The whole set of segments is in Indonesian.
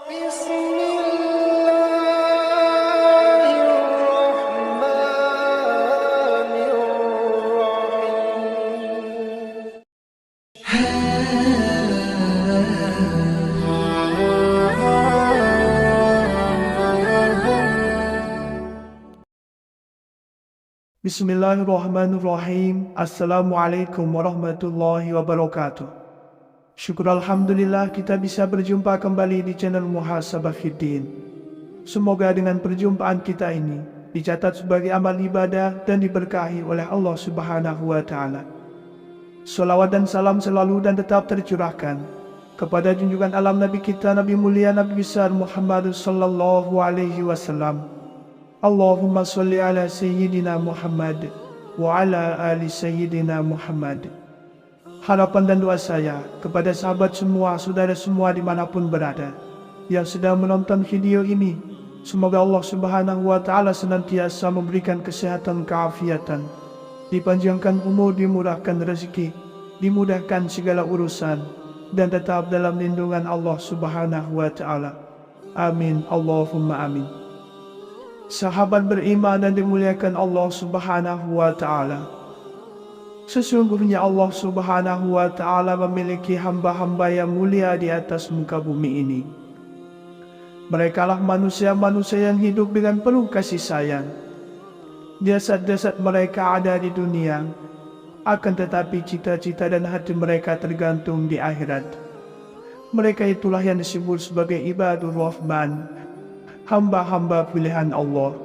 Bismillahirrahmanirrahim. Bismillahirrahmanirrahim. Assalamualaikum warahmatullahi wabarakatuh. Syukur Alhamdulillah kita bisa berjumpa kembali di channel Muhasabah Fiddin. Semoga dengan perjumpaan kita ini dicatat sebagai amal ibadah dan diberkahi oleh Allah Subhanahu wa Ta'ala. Salawat dan salam selalu dan tetap tercurahkan kepada junjungan alam Nabi kita, Nabi mulia, Nabi besar Muhammad sallallahu alaihi wasallam. Allahumma salli ala Sayyidina Muhammad wa ala ali Sayyidina Muhammad. Harapan dan doa saya kepada sahabat semua, saudara semua dimanapun berada yang sedang menonton video ini, semoga Allah Subhanahu wa Ta'ala senantiasa memberikan kesehatan, keafiatan, dipanjangkan umur, dimurahkan rezeki, dimudahkan segala urusan, dan tetap dalam lindungan Allah Subhanahu wa Ta'ala. Amin, Allahumma amin. Sahabat beriman dan dimuliakan Allah Subhanahu wa Ta'ala, sesungguhnya Allah Subhanahu wa Ta'ala memiliki hamba-hamba yang mulia di atas muka bumi ini. Merekalah manusia-manusia yang hidup dengan penuh kasih sayang. Jasad-jasad mereka ada di dunia, akan tetapi cita-cita dan hati mereka tergantung di akhirat. Mereka itulah yang disebut sebagai ibadur rahman, hamba-hamba pilihan Allah.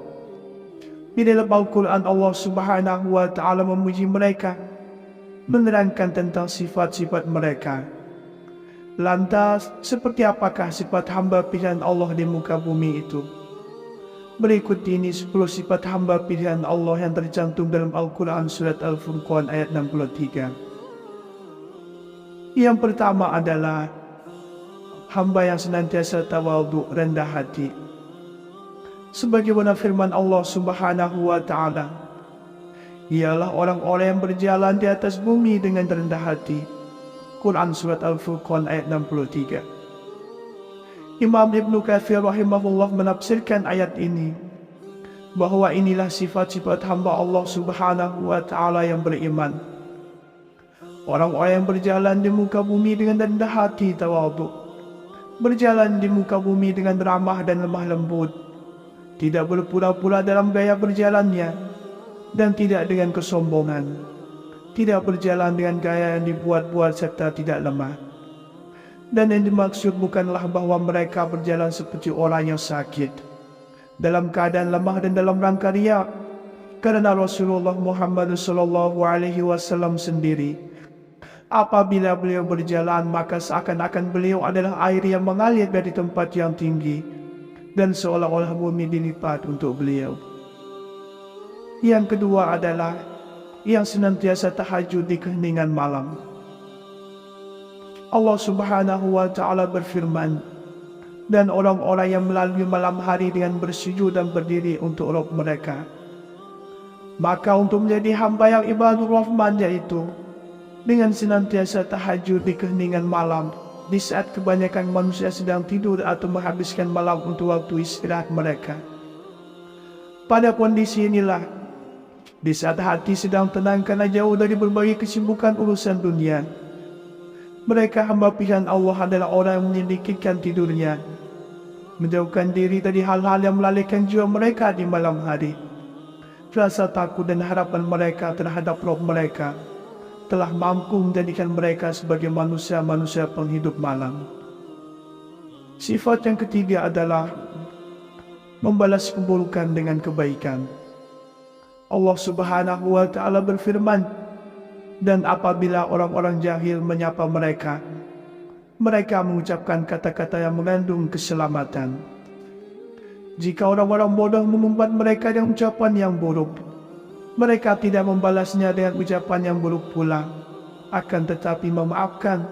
Di dalam Al-Quran, Allah Subhanahu wa Ta'ala memuji mereka, menerangkan tentang sifat-sifat mereka. Lantas, seperti apakah sifat hamba pilihan Allah di muka bumi itu? Berikut ini 10 sifat hamba pilihan Allah yang tercantum dalam Al-Quran surat Al-Furqan ayat 63. Yang pertama adalah hamba yang senantiasa tawadhu, rendah hati. Sebagaimana firman Allah Subhanahu wa Ta'ala, ialah orang-orang yang berjalan di atas bumi dengan rendah hati. Quran surat Al-Furqan ayat 63. Imam Ibnu Katsir rahimahullah menafsirkan ayat ini bahwa inilah sifat-sifat hamba Allah Subhanahu wa Ta'ala yang beriman. Orang-orang yang berjalan di muka bumi dengan rendah hati, tawadhu, berjalan di muka bumi dengan ramah dan lemah lembut, tidak berpura-pura dalam gaya berjalannya, dan tidak dengan kesombongan, tidak berjalan dengan gaya yang dibuat-buat serta tidak lemah. Dan yang dimaksud bukanlah bahwa mereka berjalan seperti orang yang sakit, dalam keadaan lemah dan dalam rangka riya, karena Rasulullah Muhammad sallallahu alaihi wasallam sendiri, apabila beliau berjalan maka seakan-akan beliau adalah air yang mengalir dari tempat yang tinggi, dan seolah-olah bumi dilipat untuk beliau. Yang kedua adalah yang senantiasa tahajud di keheningan malam. Allah Subhanahu wa Ta'ala berfirman, dan orang-orang yang melalui malam hari dengan bersujud dan berdiri untuk Rabb mereka. Maka untuk menjadi hamba yang ibadur rahman, yaitu dengan senantiasa tahajud di keheningan malam, di saat kebanyakan manusia sedang tidur atau menghabiskan malam untuk waktu istirahat mereka. Pada kondisi inilah, di saat hati sedang tenang karena jauh dari berbagai kesibukan urusan dunia, mereka hamba pilihan Allah adalah orang yang menyedikitkan tidurnya, menjauhkan diri dari hal-hal yang melalaikan jiwa mereka di malam hari. Rasa takut dan harapan mereka terhadap Rabb mereka telah mampu menjadikan mereka sebagai manusia-manusia penghidup malam. Sifat yang ketiga adalah membalas keburukan dengan kebaikan. Allah Subhanahu wa Ta'ala berfirman, dan apabila orang-orang jahil menyapa mereka, mereka mengucapkan kata-kata yang mengandung keselamatan. Jika orang-orang bodoh mengumpat mereka dengan ucapan yang buruk, mereka tidak membalasnya dengan ucapan yang buruk pula, akan tetapi memaafkan,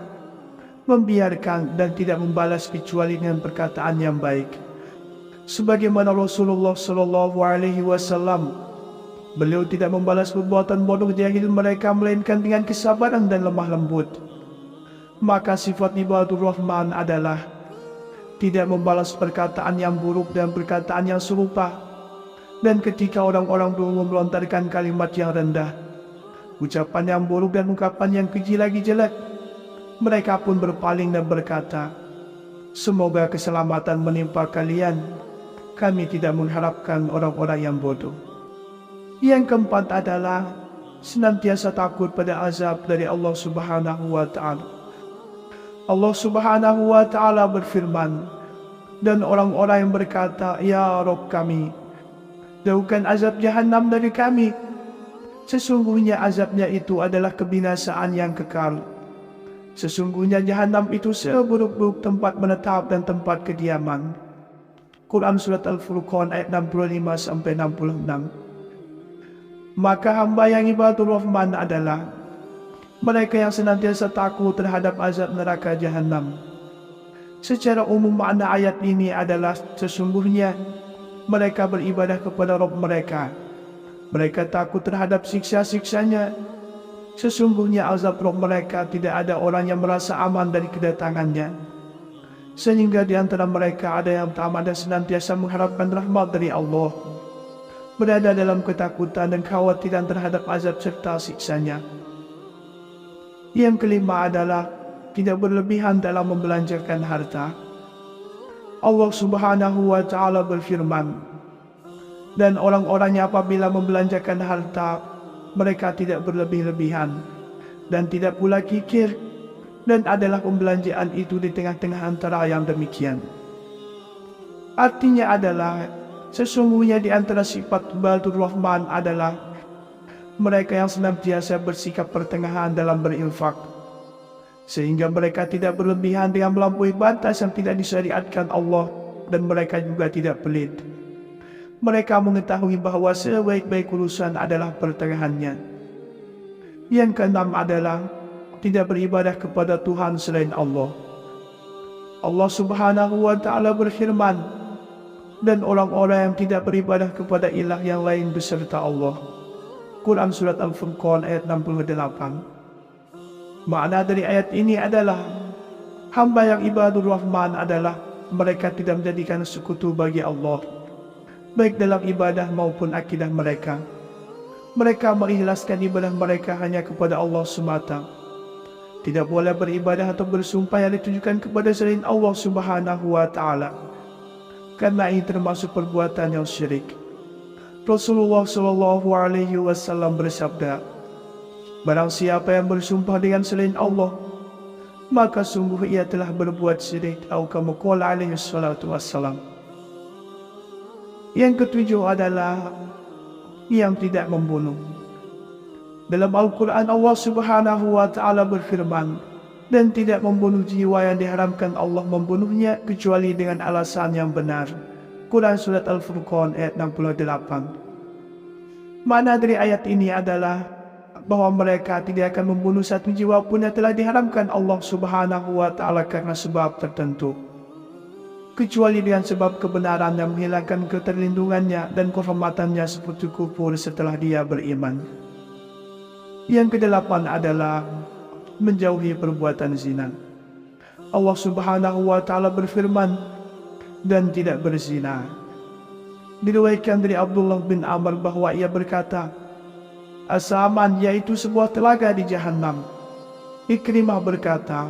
membiarkan, dan tidak membalas kecuali dengan perkataan yang baik. Sebagaimana Rasulullah sallallahu alaihi wasallam, beliau tidak membalas perbuatan bodoh jahil mereka melainkan dengan kesabaran dan lemah lembut. Maka sifat ibadur rahman adalah tidak membalas perkataan yang buruk dan perkataan yang serupa. Dan ketika orang-orang dulu melontarkan kalimat yang rendah, ucapan yang buruk dan ungkapan yang keji lagi jelek, mereka pun berpaling dan berkata, "Semoga keselamatan menimpa kalian. Kami tidak mengharapkan orang-orang yang bodoh." Yang keempat adalah senantiasa takut pada azab dari Allah Subhanahu wa Ta'ala. Allah Subhanahu wa Ta'ala berfirman, "Dan orang-orang yang berkata, 'Ya Rabb kami, jauhkan azab Jahannam dari kami.' Sesungguhnya azabnya itu adalah kebinasaan yang kekal. Sesungguhnya Jahannam itu seburuk-buruk tempat menetap dan tempat kediaman." Quran Surat Al-Furqan ayat 65-66. Maka hamba yang ibadur Rahman adalah mereka yang senantiasa takut terhadap azab neraka Jahannam. Secara umum makna ayat ini adalah sesungguhnya mereka beribadah kepada Rabb mereka. Mereka takut terhadap siksa-siksanya. Sesungguhnya azab Rabb mereka tidak ada orang yang merasa aman dari kedatangannya. Sehingga di antara mereka ada yang tamat dan senantiasa mengharapkan rahmat dari Allah, berada dalam ketakutan dan kekhawatiran terhadap azab serta siksanya. Yang kelima adalah tidak berlebihan dalam membelanjakan harta. Allah Subhanahu wa Ta'ala berfirman, "Dan orang-orangnya apabila membelanjakan harta, mereka tidak berlebih-lebihan dan tidak pula kikir, dan adalah pembelanjaan itu di tengah-tengah antara yang demikian." Artinya adalah sesungguhnya di antara sifat ibadur Rahman adalah mereka yang senantiasa bersikap pertengahan dalam berinfak, sehingga mereka tidak berlebihan dengan melampaui batas yang tidak disyariatkan Allah, dan mereka juga tidak pelit. Mereka mengetahui bahwa sebaik-baik urusan adalah pertengahannya. Yang keenam adalah tidak beribadah kepada Tuhan selain Allah. Allah Subhanahu wa Ta'ala berfirman, "Dan orang-orang yang tidak beribadah kepada ilah yang lain beserta Allah." Quran Surat Al-Furqan ayat 68. Makna dari ayat ini adalah hamba yang ibadur Rahman adalah mereka tidak menjadikan sekutu bagi Allah, baik dalam ibadah maupun akidah mereka. Mereka mengikhlaskan ibadah mereka hanya kepada Allah semata. Tidak boleh beribadah atau bersumpah yang ditujukan kepada selain Allah Subhanahu wa Ta'ala, karena ini termasuk perbuatan yang syirik. Rasulullah SAW bersabda, "Barang siapa yang bersumpah dengan selain Allah, maka sungguh ia telah berbuat syirik." Atau kama qala alaihi salatu wassalam. Yang ketujuh adalah yang tidak membunuh. Dalam Al-Quran Allah Subhanahu wa Ta'ala berfirman, "Dan tidak membunuh jiwa yang diharamkan Allah membunuhnya kecuali dengan alasan yang benar." Quran Surat Al-Furqan ayat 68. Makna dari ayat ini adalah bahwa mereka tidak akan membunuh satu jiwa pun yang telah diharamkan Allah Subhanahu wa Ta'ala karena sebab tertentu, kecuali dengan sebab kebenaran yang menghilangkan keterlindungannya dan kehormatannya seperti kufur setelah dia beriman. Yang kedelapan adalah menjauhi perbuatan zina. Allah Subhanahu wa Ta'ala berfirman, "Dan tidak berzina." Diriwayatkan dari Abdullah bin Amr bahwa ia berkata, "As-Saman yaitu sebuah telaga di Jahannam." Ikrimah berkata,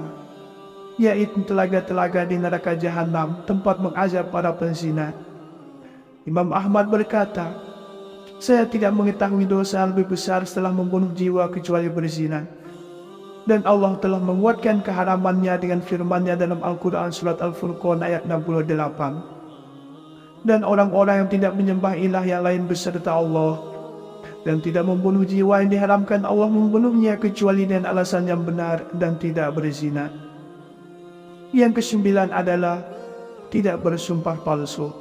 "Yaitu telaga-telaga di neraka Jahannam, tempat mengazab para penzina." Imam Ahmad berkata, "Saya tidak mengetahui dosa yang lebih besar setelah membunuh jiwa kecuali berzina." Dan Allah telah menguatkan keharamannya dengan firman-Nya dalam Al-Quran Surat Al-Furqan ayat 68. "Dan orang-orang yang tidak menyembah ilah yang lain beserta Allah, dan tidak membunuh jiwa yang diharamkan Allah membunuhnya kecuali dengan alasan yang benar, dan tidak berzina." Yang kesembilan adalah tidak bersumpah palsu.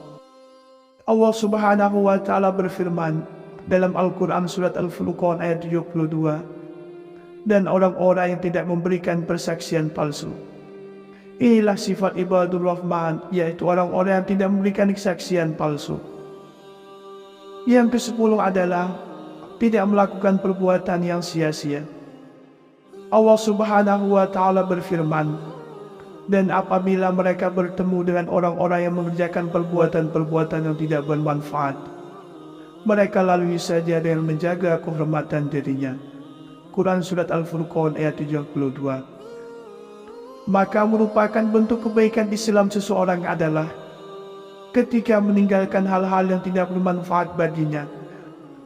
Allah Subhanahu wa Ta'ala berfirman dalam Al-Quran Surat Al-Furqan ayat 72, "Dan orang-orang yang tidak memberikan persaksian palsu." Inilah sifat ibadur Rahman, yaitu orang-orang yang tidak memberikan kesaksian palsu. Yang ke-10 adalah tidak melakukan perbuatan yang sia-sia. Allah Subhanahu wa Ta'ala berfirman, Dan apabila mereka bertemu dengan orang-orang yang mengerjakan perbuatan-perbuatan yang tidak bermanfaat, mereka lalui saja dengan menjaga kehormatan dirinya. Quran Surat Al-Furqan ayat 72. Maka merupakan bentuk kebaikan Islam seseorang adalah ketika meninggalkan hal-hal yang tidak bermanfaat baginya.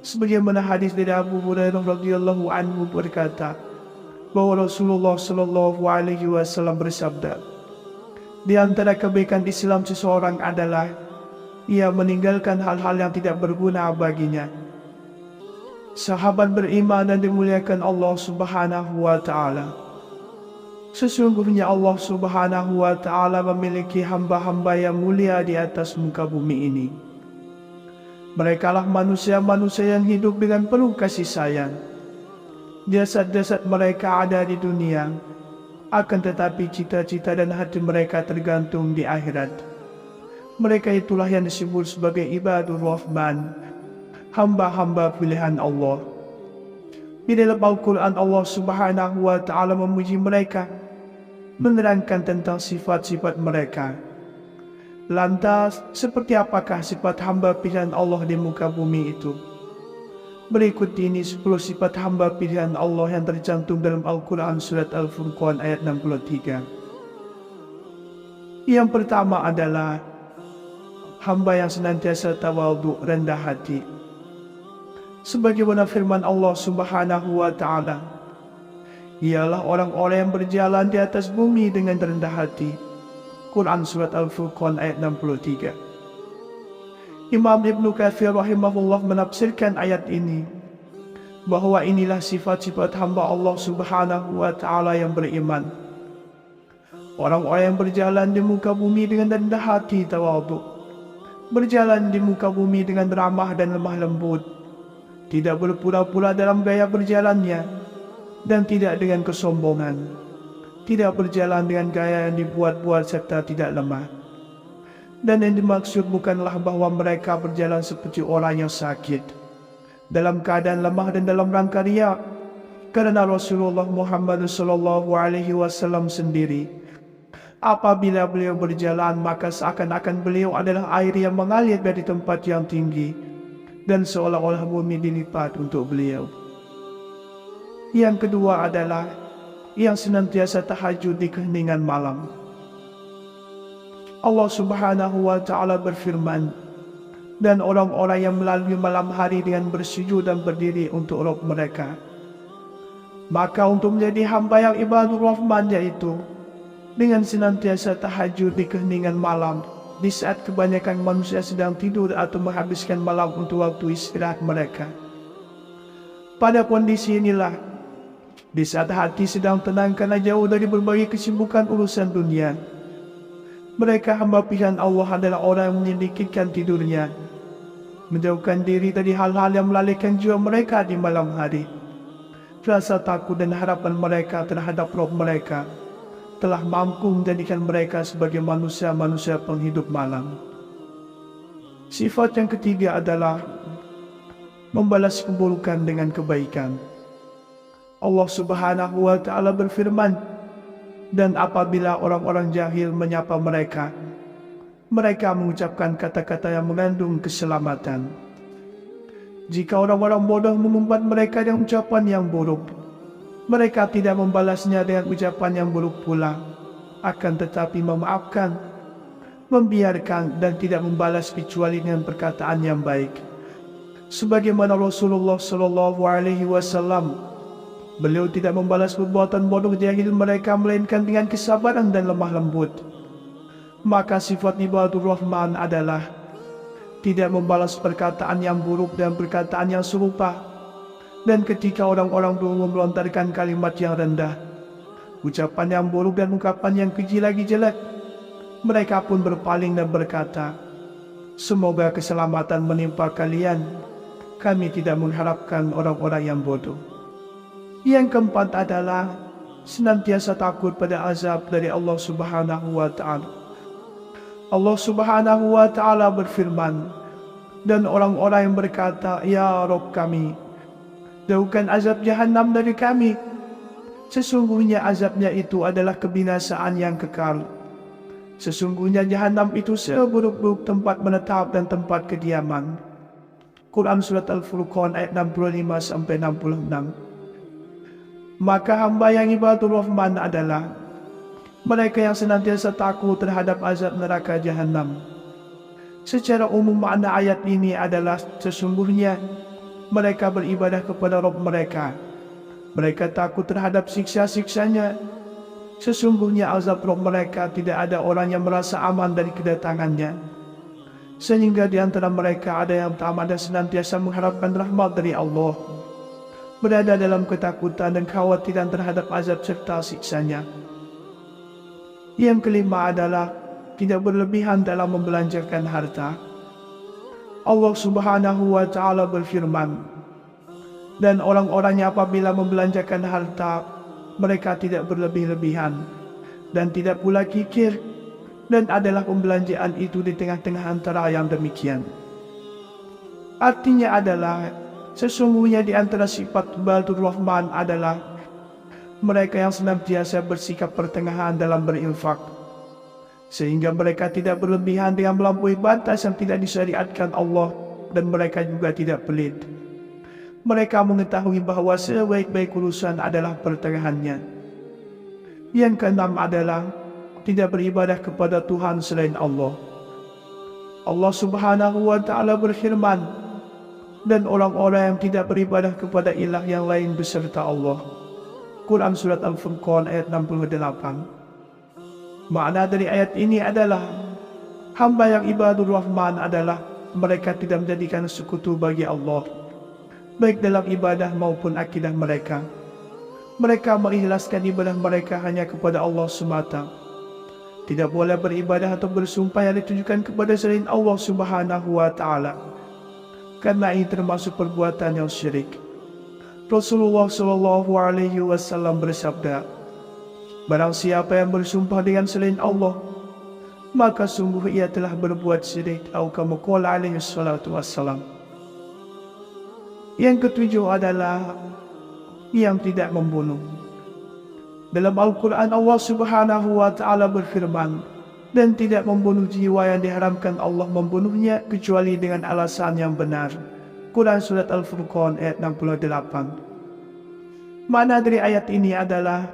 Sebagaimana hadis dari Abu Hurairah radhiyallahu anhu berkata bahwa Rasulullah Shallallahu Alaihi Wasallam bersabda, di antara kebaikan Islam seseorang adalah ia meninggalkan hal-hal yang tidak berguna baginya. Sahabat beriman dan dimuliakan Allah Subhanahu wa Ta'ala, sesungguhnya Allah Subhanahu wa Ta'ala memiliki hamba-hamba yang mulia di atas muka bumi ini. Merekalah manusia-manusia yang hidup dengan penuh kasih sayang. Jasad-jasad mereka ada di dunia, akan tetapi cita-cita dan hati mereka tergantung di akhirat. Mereka itulah yang disebut sebagai ibadur rahman, hamba-hamba pilihan Allah. Di dalam Al-Quran, Allah Subhanahu wa Ta'ala memuji mereka, menerangkan tentang sifat-sifat mereka. Lantas, seperti apakah sifat hamba pilihan Allah di muka bumi itu? Berikut ini 10 sifat hamba pilihan Allah yang tercantum dalam Al-Quran Surat Al-Furqan ayat 63. Yang pertama adalah hamba yang senantiasa tawadhu, rendah hati. Sebagaimana firman Allah Subhanahu wa Ta'ala, ialah orang-orang yang berjalan di atas bumi dengan rendah hati. Quran Surat Al-Furqan ayat 63. Imam Ibnu Katsir rahimahullah menafsirkan ayat ini bahwa inilah sifat-sifat hamba Allah Subhanahu wa Ta'ala yang beriman. Orang-orang yang berjalan di muka bumi dengan rendah hati, tawadhu, berjalan di muka bumi dengan ramah dan lemah lembut, tidak berpura-pura dalam gaya berjalannya, dan tidak dengan kesombongan, tidak berjalan dengan gaya yang dibuat-buat serta tidak lemah. Dan yang dimaksud bukanlah bahwa mereka berjalan seperti orang yang sakit, dalam keadaan lemah dan dalam rangka riya, karena Rasulullah Muhammad SAW sendiri, apabila beliau berjalan maka seakan-akan beliau adalah air yang mengalir dari tempat yang tinggi, dan seolah-olah bumi dilipat untuk beliau. Yang kedua adalah yang senantiasa tahajud di keheningan malam. Allah Subhanahu wa Ta'ala berfirman, dan orang-orang yang melalui malam hari dengan bersujud dan berdiri untuk Rabb mereka. Maka untuk menjadi hamba yang ibadur rahman, yaitu dengan senantiasa tahajud di keheningan malam, di saat kebanyakan manusia sedang tidur atau menghabiskan malam untuk waktu istirahat mereka. Pada kondisi inilah, di saat hati sedang tenang karena jauh dari berbagai kesibukan urusan dunia, mereka hamba pilihan Allah adalah orang yang menyedikitkan tidurnya, menjauhkan diri dari hal-hal yang melalaikan jiwa mereka di malam hari. Rasa takut dan harapan mereka terhadap Rabb mereka telah mampu menjadikan mereka sebagai manusia-manusia penghidup malam. Sifat yang ketiga adalah membalas keburukan dengan kebaikan. Allah Subhanahu wa Ta'ala berfirman, dan apabila orang-orang jahil menyapa mereka, mereka mengucapkan kata-kata yang mengandung keselamatan. Jika orang-orang bodoh mengumpat mereka dengan ucapan yang buruk, mereka tidak membalasnya dengan ucapan yang buruk pula, akan tetapi memaafkan, membiarkan, dan tidak membalas kecuali dengan perkataan yang baik. Sebagaimana Rasulullah Shallallahu Alaihi Wasallam, beliau tidak membalas perbuatan bodoh jahil mereka melainkan dengan kesabaran dan lemah lembut. Maka sifat ibadur rahman adalah tidak membalas perkataan yang buruk dan perkataan yang serupa. Dan ketika orang-orang dulu melontarkan kalimat yang rendah, ucapan yang buruk dan ungkapan yang keji lagi jelek, mereka pun berpaling dan berkata, semoga keselamatan menimpa kalian, kami tidak mengharapkan orang-orang yang bodoh. Yang keempat adalah senantiasa takut pada azab dari Allah Subhanahu wa Ta'ala. Allah Subhanahu wa Ta'ala berfirman, dan orang-orang yang berkata, ya Rabb kami, jauhkan azab Jahannam dari kami. Sesungguhnya azabnya itu adalah kebinasaan yang kekal. Sesungguhnya jahanam itu seburuk-buruk tempat menetap dan tempat kediaman. Quran Surat Al-Furqan ayat 65-66. Maka hamba yang ibadur Rahman adalah mereka yang senantiasa takut terhadap azab neraka jahanam. Secara umum makna ayat ini adalah sesungguhnya mereka beribadah kepada Rabb mereka. Mereka takut terhadap siksa-siksanya. Sesungguhnya azab Rabb mereka tidak ada orang yang merasa aman dari kedatangannya. Sehingga di antara mereka ada yang tamat dan senantiasa mengharapkan rahmat dari Allah, berada dalam ketakutan dan kekhawatiran terhadap azab serta siksanya. Yang kelima adalah tidak berlebihan dalam membelanjakan harta. Allah Subhanahu wa Ta'ala berfirman, dan orang-orangnya apabila membelanjakan harta, mereka tidak berlebih-lebihan dan tidak pula kikir, dan adalah pembelanjaan itu di tengah-tengah antara yang demikian. Artinya adalah sesungguhnya di antara sifat ibadur Rahman adalah mereka yang senantiasa bersikap pertengahan dalam berinfak, sehingga mereka tidak berlebihan dengan melampaui batas yang tidak disyariatkan Allah, dan mereka juga tidak pelit. Mereka mengetahui bahawa sebaik-baik urusan adalah pertengahannya. Yang keenam adalah tidak beribadah kepada Tuhan selain Allah. Allah Subhanahu wa Ta'ala berfirman, dan orang-orang yang tidak beribadah kepada ilah yang lain beserta Allah. Quran Surat Al-Furqan ayat 68. Makna dari ayat ini adalah hamba yang ibadur Rahman adalah mereka tidak menjadikan sekutu bagi Allah, baik dalam ibadah maupun akidah mereka. Mereka mengikhlaskan ibadah mereka hanya kepada Allah semata. Tidak boleh beribadah atau bersumpah yang ditujukan kepada selain Allah Subhanahu wa Ta'ala, karena ini termasuk perbuatan yang syirik. Rasulullah SAW bersabda, barang siapa yang bersumpah dengan selain Allah, maka sungguh ia telah berbuat syirik, atau kama qala alaihi salatu wassalam. Yang ketujuh adalah yang tidak membunuh. Dalam Al-Quran Allah Subhanahu wa Ta'ala berfirman, dan tidak membunuh jiwa yang diharamkan Allah membunuhnya kecuali dengan alasan yang benar. Quran Surat Al-Furqan ayat 68. Makna dari ayat ini adalah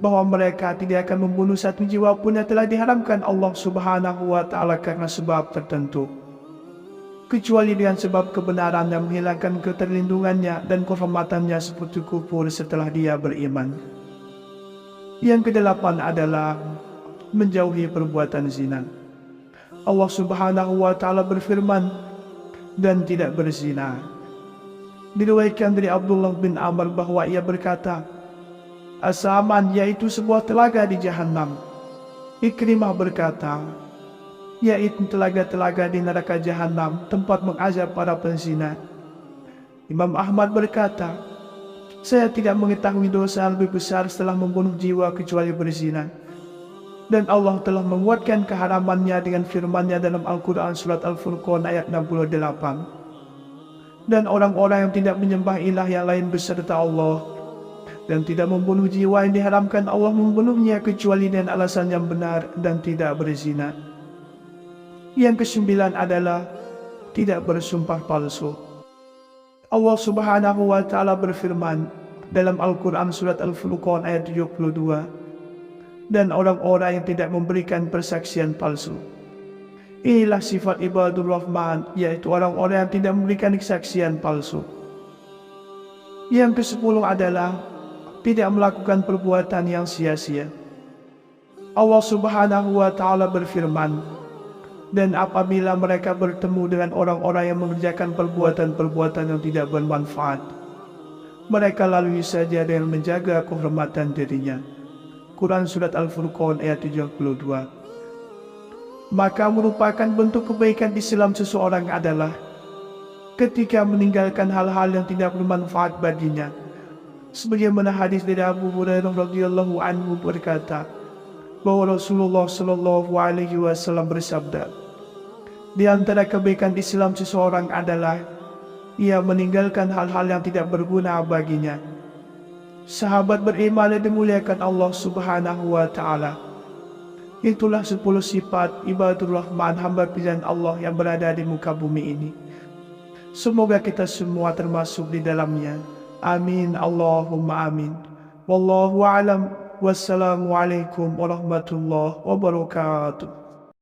bahwa mereka tidak akan membunuh satu jiwa pun yang telah diharamkan Allah Subhanahu wa Ta'ala karena sebab tertentu, kecuali dengan sebab kebenaran yang menghilangkan keterlindungannya dan kehormatannya seperti kufur setelah dia beriman. Yang kedelapan adalah menjauhi perbuatan zina. Allah Subhanahu wa Ta'ala berfirman, dan tidak berzina. Diriwayatkan dari Abdullah bin Amr bahwa ia berkata, As-Saman yaitu sebuah telaga di Jahannam. Ikrimah berkata, yaitu telaga-telaga di neraka Jahannam, tempat mengazab para penzina. Imam Ahmad berkata, saya tidak mengetahui dosa yang lebih besar setelah membunuh jiwa kecuali berzina. Dan Allah telah menguatkan keharamannya dengan firman-Nya dalam Al-Quran Surat Al-Furqan ayat 68. Dan orang-orang yang tidak menyembah ilah yang lain beserta Allah, dan tidak membunuh jiwa yang diharamkan Allah membunuhnya kecuali dengan alasan yang benar, dan tidak berzina. Yang kesembilan adalah tidak bersumpah palsu. Allah Subhanahu wa Ta'ala berfirman dalam Al-Quran Surat Al-Furqan ayat 72, dan orang-orang yang tidak memberikan persaksian palsu. Inilah sifat ibadur Rahman, yaitu orang-orang yang tidak memberikan kesaksian palsu. Yang ke-10 adalah tidak melakukan perbuatan yang sia-sia. Allah Subhanahu wa Ta'ala berfirman, dan apabila mereka bertemu dengan orang-orang yang mengerjakan perbuatan-perbuatan yang tidak bermanfaat, mereka lalui saja dengan menjaga kehormatan dirinya. Quran Surat Al-Furqan ayat 72. Maka merupakan bentuk kebaikan Islam seseorang adalah ketika meninggalkan hal-hal yang tidak bermanfaat baginya. Sebagaimana hadis dari Abu Hurairah radhiyallahu anhu berkata, bahwa Rasulullah SAW bersabda, di antara kebaikan Islam seseorang adalah ia meninggalkan hal-hal yang tidak berguna baginya. Sahabat beriman yang dimuliakan Allah Subhanahu wa Ta'ala, itulah 10 sifat ibadur rahman, hamba pilihan Allah yang berada di muka bumi ini. Semoga kita semua termasuk di dalamnya. Amin, Allahumma amin. Wallahu a'lam. Wassalamualaikum warahmatullahi wabarakatuh.